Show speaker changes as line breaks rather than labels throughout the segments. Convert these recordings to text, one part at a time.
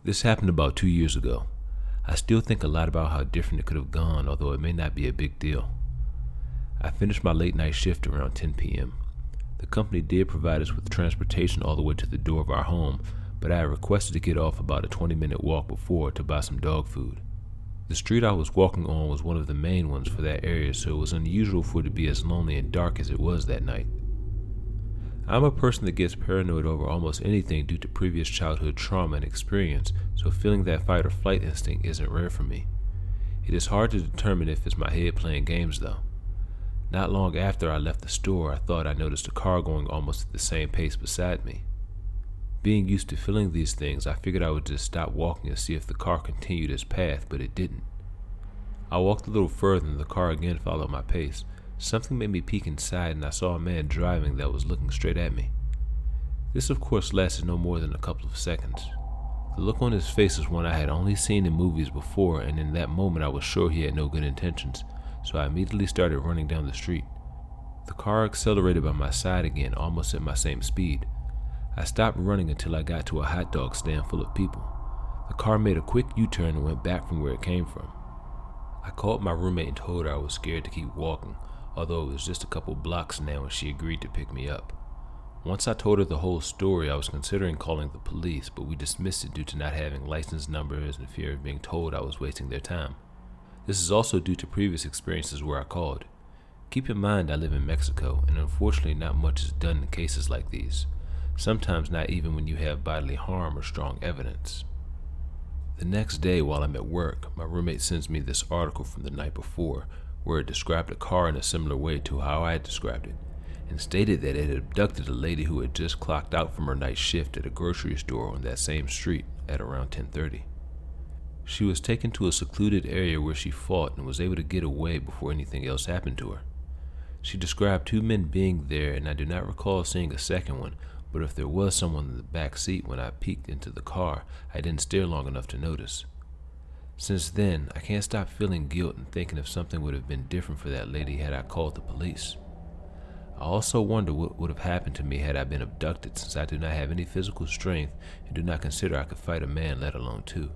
This happened about 2 years ago. I still think a lot about how different it could have gone, although it may not be a big deal. I finished my late night shift around 10 p.m. The company did provide us with transportation all the way to the door of our home, but I had requested to get off about a 20-minute walk before to buy some dog food. The street I was walking on was one of the main ones for that area, so it was unusual for it to be as lonely and dark as it was that night. I'm a person that gets paranoid over almost anything due to previous childhood trauma and experience, so feeling that fight or flight instinct isn't rare for me. It is hard to determine if it's my head playing games though. Not long after I left the store, I thought I noticed a car going almost at the same pace beside me. Being used to feeling these things, I figured I would just stop walking and see if the car continued its path, but it didn't. I walked a little further and the car again followed my pace. Something made me peek inside and I saw a man driving that was looking straight at me. This of course lasted no more than a couple of seconds. The look on his face was one I had only seen in movies before, and in that moment I was sure he had no good intentions, so I immediately started running down the street. The car accelerated by my side again, almost at my same speed. I stopped running until I got to a hot dog stand full of people. The car made a quick U-turn and went back from where it came from. I called my roommate and told her I was scared to keep walking, although it was just a couple blocks now, and she agreed to pick me up. Once I told her the whole story, I was considering calling the police, but we dismissed it due to not having license numbers and fear of being told I was wasting their time. This is also due to previous experiences where I called. Keep in mind I live in Mexico, and unfortunately not much is done in cases like these. Sometimes not even when you have bodily harm or strong evidence. The next day while I'm at work, my roommate sends me this article from the night before where it described a car in a similar way to how I had described it, and stated that it had abducted a lady who had just clocked out from her night shift at a grocery store on that same street at around 10:30. She was taken to a secluded area where she fought and was able to get away before anything else happened to her. She described 2 men being there, and I do not recall seeing a second one, but if there was someone in the back seat when I peeked into the car, I didn't stare long enough to notice. Since then, I can't stop feeling guilt and thinking if something would have been different for that lady had I called the police. I also wonder what would have happened to me had I been abducted, since I do not have any physical strength and do not consider I could fight a man, let alone 2.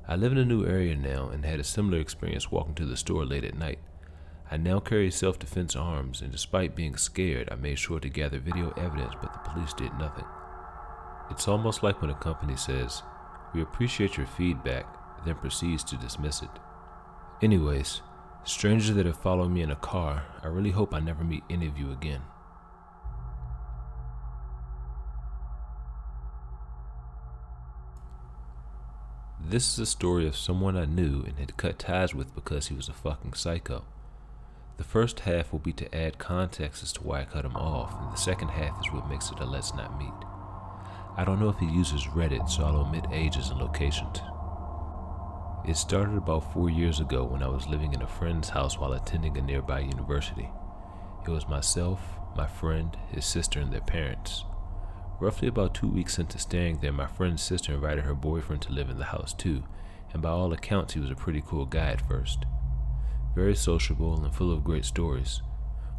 I live in a new area now and had a similar experience walking to the store late at night. I now carry self-defense arms, and despite being scared, I made sure to gather video evidence, but the police did nothing. It's almost like when a company says, "We appreciate your feedback," then proceeds to dismiss it. Anyways, strangers that have followed me in a car, I really hope I never meet any of you again. This is a story of someone I knew and had cut ties with because he was a fucking psycho. The first half will be to add context as to why I cut him off, and the second half is what makes it a let's not meet. I don't know if he uses Reddit, so I'll omit ages and locations. It started about 4 years ago when I was living in a friend's house while attending a nearby university. It was myself, my friend, his sister, and their parents. Roughly about 2 weeks into staying there, my friend's sister invited her boyfriend to live in the house too, and by all accounts he was a pretty cool guy at first. Very sociable and full of great stories.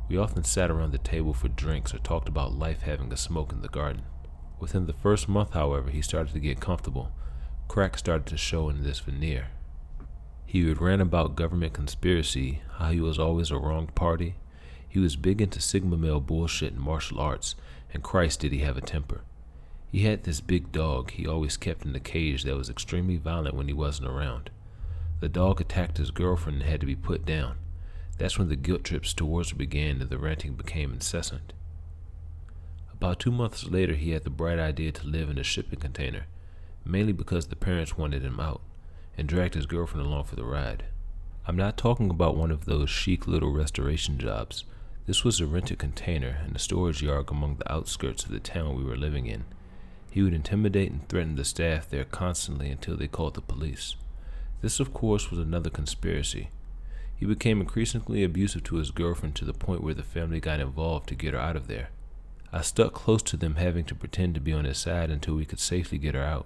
We often sat around the table for drinks or talked about life having a smoke in the garden. Within the first month, however, he started to get comfortable. Cracks started to show in this veneer. He would rant about government conspiracy, how he was always a wrong party. He was big into Sigma male bullshit and martial arts, and Christ did he have a temper. He had this big dog he always kept in the cage that was extremely violent when he wasn't around. The dog attacked his girlfriend and had to be put down. That's when the guilt trips towards her began and the ranting became incessant. About 2 months later, he had the bright idea to live in a shipping container, mainly because the parents wanted him out, and dragged his girlfriend along for the ride. I'm not talking about one of those chic little restoration jobs. This was a rented container in a storage yard among the outskirts of the town we were living in. He would intimidate and threaten the staff there constantly until they called the police. This, of course, was another conspiracy. He became increasingly abusive to his girlfriend to the point where the family got involved to get her out of there. I stuck close to them, having to pretend to be on his side until we could safely get her out.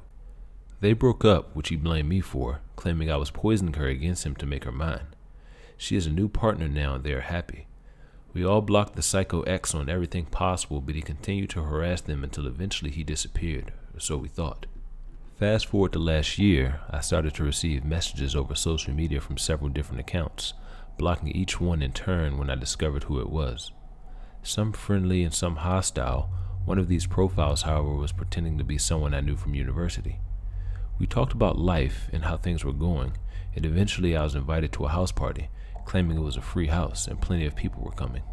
They broke up, which he blamed me for, claiming I was poisoning her against him to make her mine. She has a new partner now and they are happy. We all blocked the Psycho X on everything possible, but he continued to harass them until eventually he disappeared, or so we thought. Fast forward to last year, I started to receive messages over social media from several different accounts, blocking each one in turn when I discovered who it was. Some friendly and some hostile. One of these profiles, however, was pretending to be someone I knew from university. We talked about life and how things were going, and eventually I was invited to a house party, claiming it was a free house and plenty of people were coming.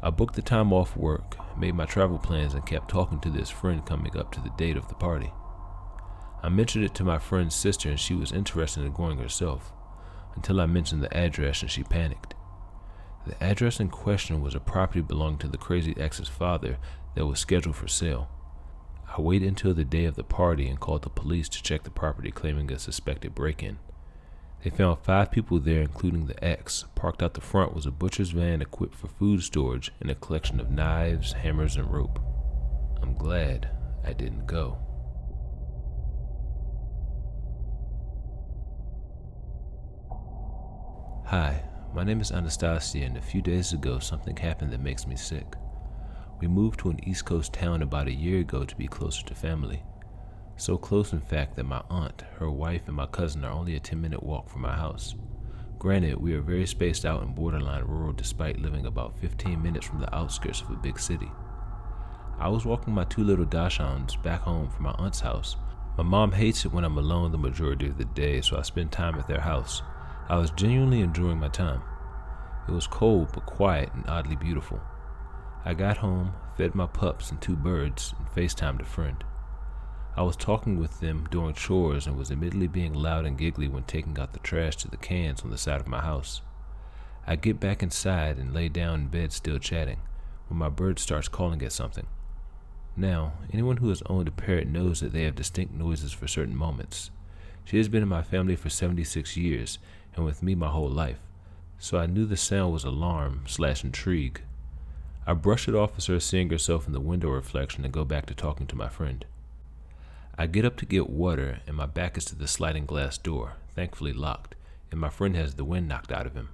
I booked the time off work, made my travel plans, and kept talking to this friend coming up to the date of the party. I mentioned it to my friend's sister and she was interested in going herself, until I mentioned the address and she panicked. The address in question was a property belonging to the crazy ex's father that was scheduled for sale. I waited until the day of the party and called the police to check the property, claiming a suspected break-in. They found 5 people there, including the ex. Parked out the front was a butcher's van equipped for food storage and a collection of knives, hammers, and rope. I'm glad I didn't go. Hi, my name is Anastasia, and a few days ago something happened that makes me sick. We moved to an East Coast town about a year ago to be closer to family. So close, in fact, that my aunt, her wife, and my cousin are only a 10-minute walk from my house. Granted, we are very spaced out and borderline rural despite living about 15 minutes from the outskirts of a big city. I was walking my 2 little dachshunds back home from my aunt's house. My mom hates it when I'm alone the majority of the day, so I spend time at their house. I was genuinely enjoying my time. It was cold but quiet and oddly beautiful. I got home, fed my pups and 2 birds, and FaceTimed a friend. I was talking with them doing chores and was admittedly being loud and giggly when taking out the trash to the cans on the side of my house. I get back inside and lay down in bed still chatting, when my bird starts calling at something. Now, anyone who has owned a parrot knows that they have distinct noises for certain moments. She has been in my family for 76 years, and with me my whole life, so I knew the sound was alarm/intrigue. I brush it off as her seeing herself in the window reflection and go back to talking to my friend. I get up to get water, and my back is to the sliding glass door, thankfully locked, and my friend has the wind knocked out of him.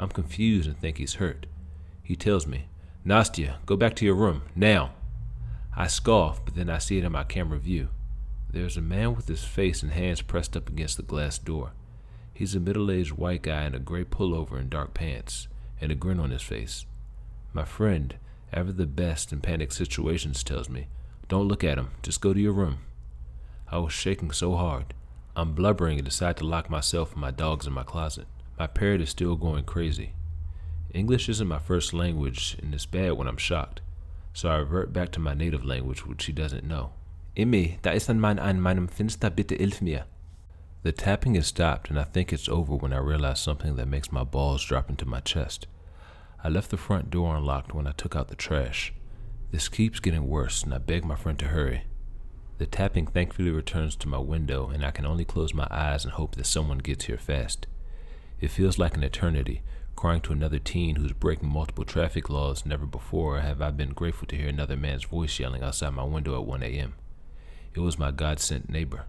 I'm confused and think he's hurt. He tells me, "Nastya, go back to your room, now." I scoff, but then I see it in my camera view. There's a man with his face and hands pressed up against the glass door. He's a middle-aged white guy in a gray pullover and dark pants, and a grin on his face. My friend, ever the best in panic situations, tells me, "Don't look at him, just go to your room." I was shaking so hard. I'm blubbering and decide to lock myself and my dogs in my closet. My parrot is still going crazy. English isn't my first language, and it's bad when I'm shocked, so I revert back to my native language, which she doesn't know. "Emmy, da ist ein Mann an meinem Fenster, bitte hilf mir." The tapping has stopped, and I think it's over when I realize something that makes my balls drop into my chest. I left the front door unlocked when I took out the trash. This keeps getting worse, and I beg my friend to hurry. The tapping thankfully returns to my window, and I can only close my eyes and hope that someone gets here fast. It feels like an eternity, crying to another teen who's breaking multiple traffic laws. Never before have I been grateful to hear another man's voice yelling outside my window at 1 a.m. It was my God-sent neighbor.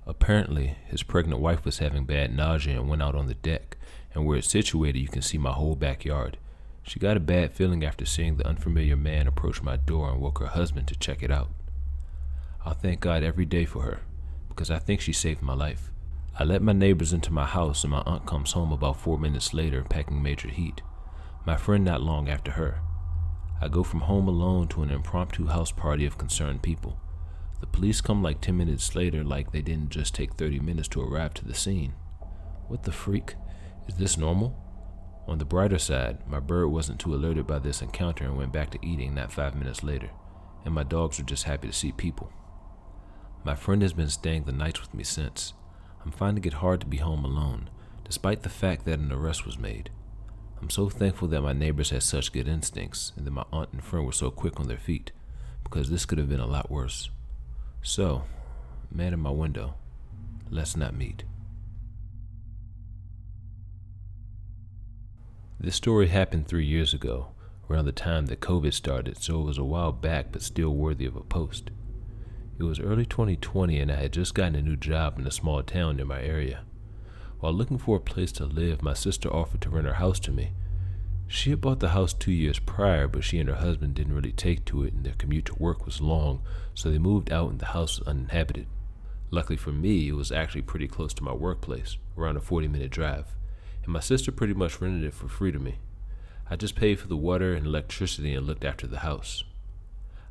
Apparently, his pregnant wife was having bad nausea and went out on the deck, and where it's situated you can see my whole backyard. She got a bad feeling after seeing the unfamiliar man approach my door and woke her husband to check it out. I'll thank God every day for her, because I think she saved my life. I let my neighbors into my house, and my aunt comes home about 4 minutes later packing major heat. My friend not long after her. I go from home alone to an impromptu house party of concerned people. The police come like 10 minutes later, like they didn't just take 30 minutes to arrive to the scene. What the freak? Is this normal? On the brighter side, my bird wasn't too alerted by this encounter and went back to eating not 5 minutes later, and my dogs were just happy to see people. My friend has been staying the nights with me since. I'm finding it hard to be home alone, despite the fact that an arrest was made. I'm so thankful that my neighbors had such good instincts and that my aunt and friend were so quick on their feet, because this could have been a lot worse. So, man in my window, let's not meet. This story happened 3 years ago, around the time that COVID started, so it was a while back but still worthy of a post. It was early 2020 and I had just gotten a new job in a small town near my area. While looking for a place to live, my sister offered to rent her house to me. She had bought the house 2 years prior, but she and her husband didn't really take to it and their commute to work was long, so they moved out and the house was uninhabited. Luckily for me, it was actually pretty close to my workplace, around a 40-minute drive, and my sister pretty much rented it for free to me. I just paid for the water and electricity and looked after the house.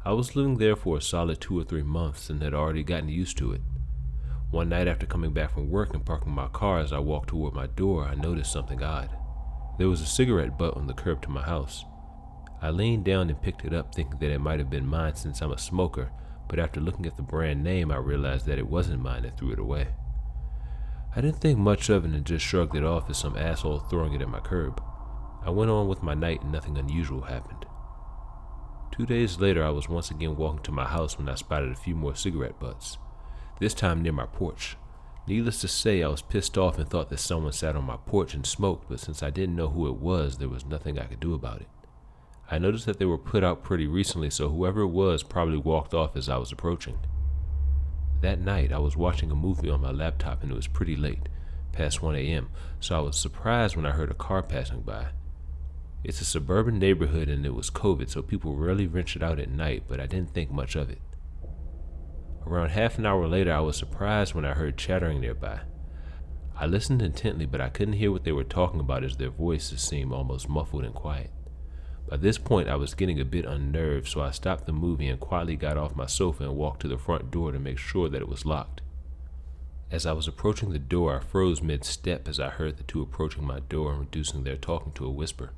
I was living there for a solid 2 or 3 months and had already gotten used to it. One night after coming back from work and parking my car, as I walked toward my door, I noticed something odd. There was a cigarette butt on the curb to my house. I leaned down and picked it up, thinking that it might have been mine since I'm a smoker, but after looking at the brand name, I realized that it wasn't mine and threw it away. I didn't think much of it and just shrugged it off as some asshole throwing it at my curb. I went on with my night and nothing unusual happened. 2 days later, I was once again walking to my house when I spotted a few more cigarette butts, this time near my porch. Needless to say, I was pissed off and thought that someone sat on my porch and smoked, but since I didn't know who it was, there was nothing I could do about it. I noticed that they were put out pretty recently, so whoever it was probably walked off as I was approaching. That night, I was watching a movie on my laptop and it was pretty late, past 1 a.m., so I was surprised when I heard a car passing by. It's a suburban neighborhood and it was COVID, so people rarely ventured out at night, but I didn't think much of it. Around half an hour later, I was surprised when I heard chattering nearby. I listened intently, but I couldn't hear what they were talking about as their voices seemed almost muffled and quiet. By this point, I was getting a bit unnerved, so I stopped the movie and quietly got off my sofa and walked to the front door to make sure that it was locked. As I was approaching the door, I froze mid-step as I heard the two approaching my door and reducing their talking to a whisper.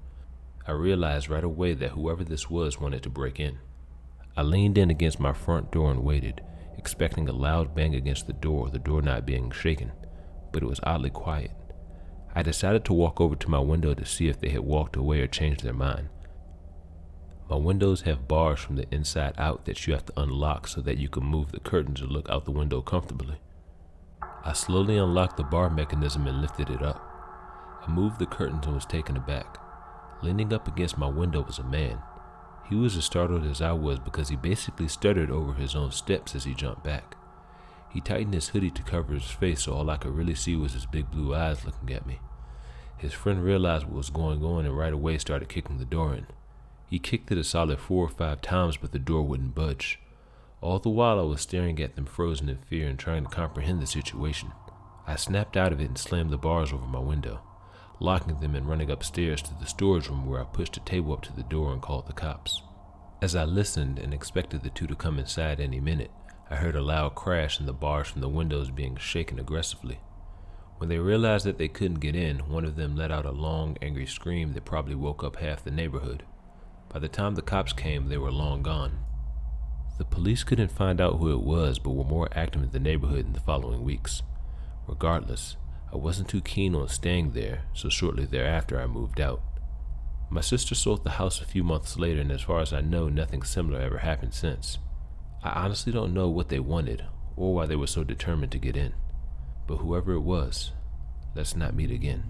I realized right away that whoever this was wanted to break in. I leaned in against my front door and waited, expecting a loud bang against the doorknob being shaken, but it was oddly quiet. I decided to walk over to my window to see if they had walked away or changed their mind. My windows have bars from the inside out that you have to unlock so that you can move the curtains to look out the window comfortably. I slowly unlocked the bar mechanism and lifted it up. I moved the curtains and was taken aback. Leaning up against my window was a man. He was as startled as I was because he basically stuttered over his own steps as he jumped back. He tightened his hoodie to cover his face, so all I could really see was his big blue eyes looking at me. His friend realized what was going on and right away started kicking the door in. He kicked it a solid 4 or 5 times, but the door wouldn't budge. All the while I was staring at them frozen in fear and trying to comprehend the situation. I snapped out of it and slammed the bars over my window, locking them and running upstairs to the storage room where I pushed a table up to the door and called the cops. As I listened and expected the two to come inside any minute, I heard a loud crash and the bars from the windows being shaken aggressively. When they realized that they couldn't get in, one of them let out a long, angry scream that probably woke up half the neighborhood. By the time the cops came, they were long gone. The police couldn't find out who it was, but were more active in the neighborhood in the following weeks. Regardless, I wasn't too keen on staying there, so shortly thereafter I moved out. My sister sold the house a few months later, and as far as I know, nothing similar ever happened since. I honestly don't know what they wanted, or why they were so determined to get in. But whoever it was, let's not meet again.